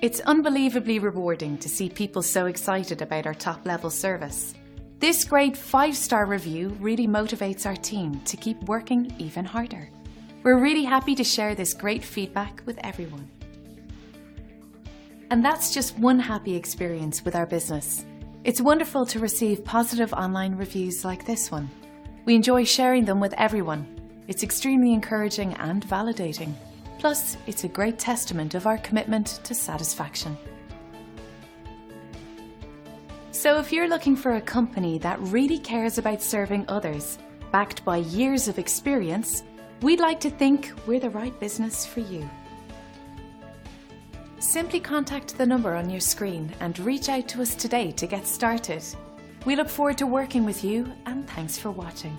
It's unbelievably rewarding to see people so excited about our top-level service. This great 5-star review really motivates our team to keep working even harder. We're really happy to share this great feedback with everyone. And that's just one happy experience with our business. It's wonderful to receive positive online reviews like this one. We enjoy sharing them with everyone. It's extremely encouraging and validating. Plus, it's a great testament of our commitment to satisfaction. So if you're looking for a company that really cares about serving others, backed by years of experience, we'd like to think we're the right business for you. Simply contact the number on your screen and reach out to us today to get started. We look forward to working with you, and thanks for watching.